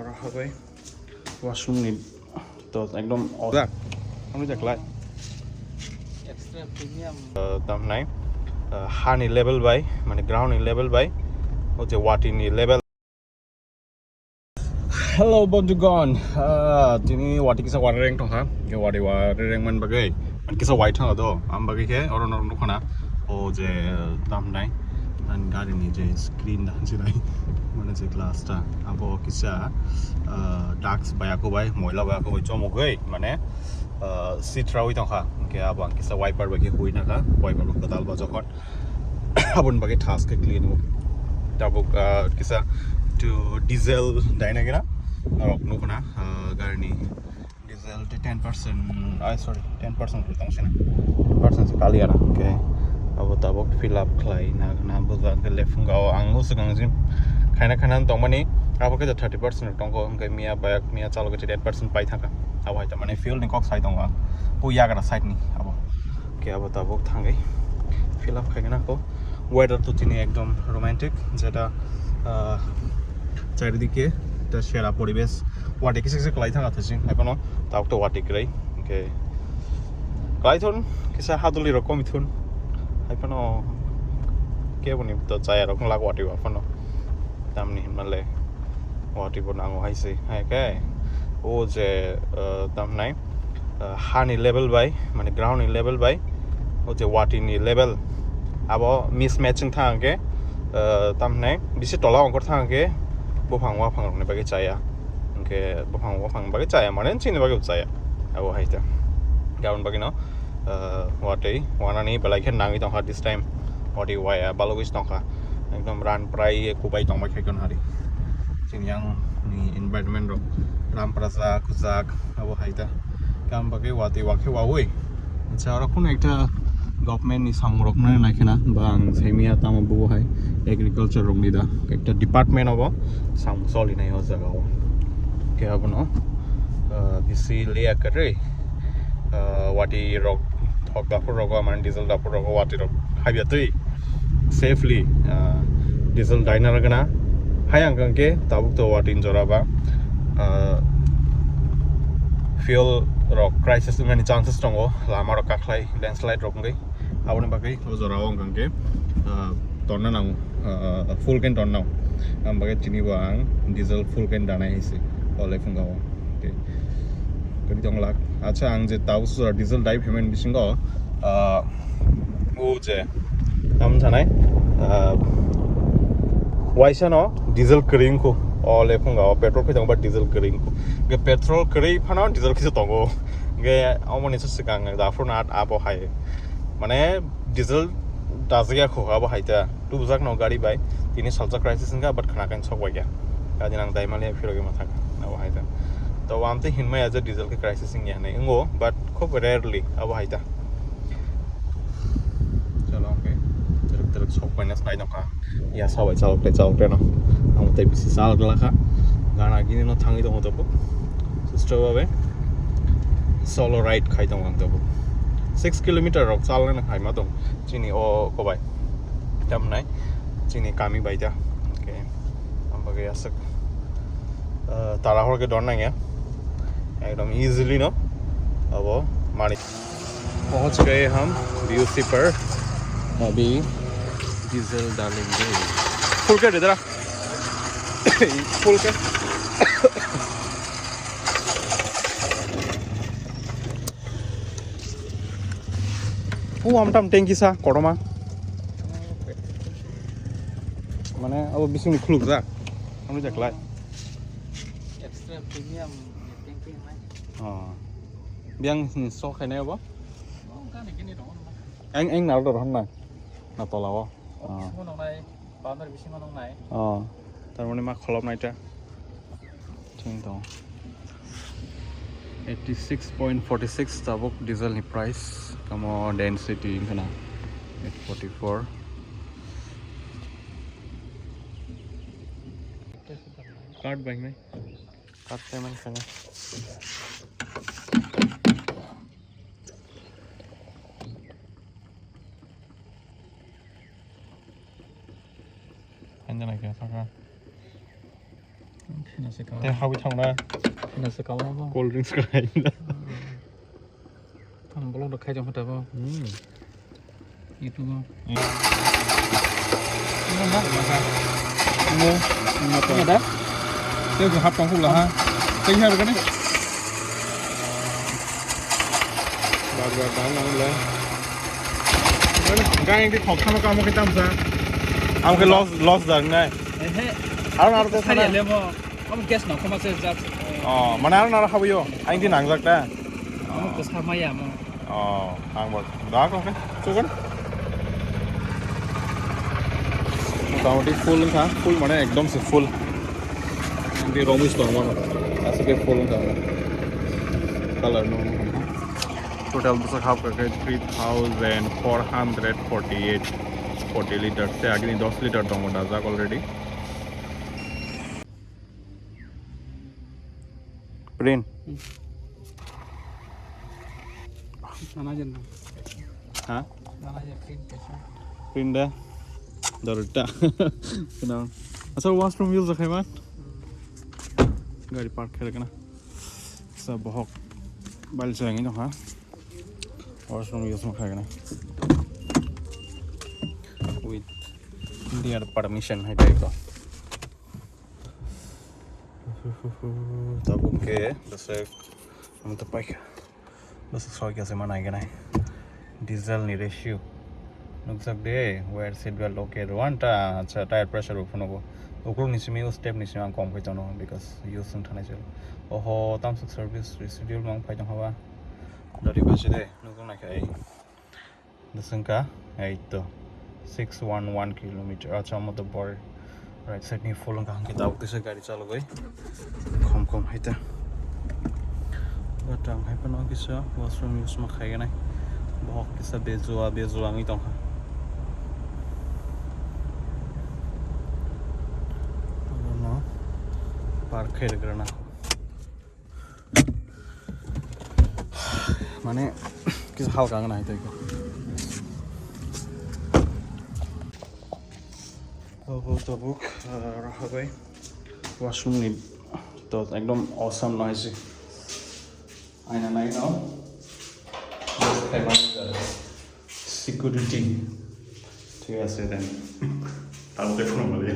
রাখাবাই ওয়াশরুমনি তো একদম অজাক আমি দেখলাই এক্সট্রা প্রিমিয়াম দাম নাই হানি লেভেল বাই মানে গ্রাউন্ড লেভেল বাই হচ্ছে ওয়াটিনি লেভেল Hello বন্ধুগণ তিনি ওয়াটি কিসা ওয়াটার রেঙ্ক টংখা কে ওয়াটি ওয়াটার রেঙ্ক মান বাগै মান কিসা वाइट थाङा द आम बागै के अरन अरन दखना ओ जे दाम नाय आन गारिनि जे स्क्रिन दानजिनाय माने जे ग्लासटा आबो किसा डाक्स बायाको बाय मयला बायाको बाय चमगै माने सिट्रावै दंखा के आबो आं किसा वाइपार बागै हुइनाका वाइपार बागै दालबा जखन आबोन बागै टास्क के क्लीन दाबो किसा to diesel dainagera rok nukuna garni diesel 10% sorry 10% utang sina 10% sekali ana oke abo tabok fill up khlai na buza ke lefung gao angu segang jim khaina khana tong mani abo ke 30% tong ko ngai mia bayak mia chalo ke 10% pai thaka abo haita mane fuel ni kok sai tong wa pu ya gara side ni abo ke abo tabok thangai fill up khaina ko weather to tini ekdom romantic jeta চারিদিকে এটা সেরা পরিবেশ ওয়াটি কিছু কিছু ক্লাই থাকা থাকছে এখনো তাও তো ওয়াটি ক্রাই ওকে ক্লাইথন কিছু হাদুলি রকম ইথুন এখনো কে বনি তো চাই এরকম লাগ ওয়াটি এখনো দামনি হিমালে ওয়াটি বনাঙ্গো হাইছে হ্যাঁ কে ও যে দাম নাই হানি লেভেল বাই মানে গ্রাউন্ড লেভেল বাই ও যে ওয়াটিনি লেভেল আবো মিস ম্যাচিং থাকাকে দাম নাই বেশি তলা অঙ্কর থাকাকে bopang wapang rong ne bagi caya oke bopang wapang bagi caya mane chini bagi caya abo haita gaun bagi no watei wana ni belai khen nangi tong ha this time wati waya balogis tong ha ekdom ran prai kubai tong ba khekon hari chini yang ni environment ro ram praza kuzak abo haita kam bagi wati wakhe wawoi chara kun ekta government नि संरक्षण नायखेना बां सेमिया ताम bubo हाय agriculture रंग निदा एकटा department अब साम सलिनाय हो जागाव के हबनो बिसि लेया करे वाटी रक थक दाफोर रग मान डिजेल दाफोर रग वाटी रक हाबियातै सेफली डिजेल डाइनार गना हाय आंगके ताबुक तो वाटिन जराबा fuel rock crisis many chances tongo lama rok kaklai landslide rok ngai abone bagai ojorao angke tonna nang full can tonna am bagai chini bang diesel full can danai hise ole phungao okay kani tong lak acha ang je taus diesel dai payment bisingo o je am janai waisa no diesel kering ko ole phungao petrol khitang ba diesel kering ko ge petrol kering phana diesel khisa tongo ge amoni sikang da phuna abo hai মানে diesel দাজিয়া খোহাবো হাইতা two বুজাক ন গাড়ি by তিনি সালজা crisis Inca but খানা কান সক via गाजि नां दाइमाले फिरोगे माथा अब हाइता तो आमते हिनमाय एज डिजेल के क्राइसिस इन याने इंगो बट खूब रेयरली अब हाइता चलो ओके तरक तरक सक माइनस नाइ नका या साबाय चालकटे न आमते बिसि सालगलाखा गाना गिनि न थाङै दङ तबो सिस्टर बाबे सोलो राइड खाइ दङ आं तबो 6 kilometer rok chalna khai ma dong chini o ko bai tam nai chini kami bai ja okay हम बगे आसक तारा हर के डर नहीं है एकदम इजीली नो अब मानी पहुंच गए हम बीयूसी पर अभी डीजल डालेंगे फुल कर इधर फुल कर ও আমটাম ট্যাঙ্কি সা করমা মানে अब बिसिनि खुलुक जा आमु देखलाय एक्सट्रा प्रिमियम टेंकी नाय बियां स खायनाय अब गानि गिनि दङ एं नाल दर हनना ना तलाव सिमन नाय बाउन्डारि बिसिम नाय तार माने मा खलबनायटा थिं दं 86.46 tabuk diesel ni price kamo density kana 844 card bank mein card payment kana anjana kya saka Nasi kau. แต่เขาไปทางนั้น Nasi kau apa? โคลดริงส์ก็ได้นะ Thằng belum dah khai jom hata apa? อืม Itu apa? งูมาตัว Ini ada? เจ้าคือฮับต้องพูดเหรอฮะเต็งแค่ไหนกันนี่บาดดังนั่นเลยนั่นการยังที่ขอบข้างก็เอามาคิดตามซะเอาแค่ loss ดังไง Eh, เอาหน้าตัว khai นั้น dia lemo. Kamu gas nak kamu sejak. อ๋อมันน่าเข้าไปอยู่ไอ้ที่หนังสักได้ Kamu kesama ya mau. อ๋อทางหมดดาก็โอเคสู้กันตอนที่ full นะครับ full มาเนี่ย एकदम से full ที่ romish ตัวมันऐसे के full นะครับ color นู้น total बस खाप करके 3,448 40 litre से आगे नहीं 10 litre तो मोटा जाक ऑलरेडी प्रिन Mana aja nak? हाँ Mana aja print कैसा? प्रिन दा दरटा kenal asal washroom use रखे man गाड़ी पार्क कर रखना सब बहुत बाल चलेंगे तो हाँ washroom use में खाएगा ना with India permission है टाइप का तब उनके बस हम तो पाइक बस सौ क्या से मनाएंगे ना डीजल नी रेशियो नुकसान दे वेयर सीट बेल्ट ओके रोआंटा अच्छा टायर प्रेशर ऊपर नको उकरो निश्चित में स्टेप निश्चित में कम होता ना बिकॉज यूज़ संठाने चल ओहो तम सुख सर्विस रेसिड्यूल मांग फाइट हवा dari basi deh nunggu naik ay dasengka itu 611 kilometer acha mo the border right side ni full ka kita ukti se gari chalo goi khom haita batang hai pano kisa washroom use ma khai nai bahok kisa bezuwa ngi tong no park khai karna माने किस हाल का ना है तो तो book रहा गई washroom नहीं तो एकदम ऑसम नॉइस आईना नहीं ना सिक्योरिटी ठीक है से देन ताऊ देखो ना मुझे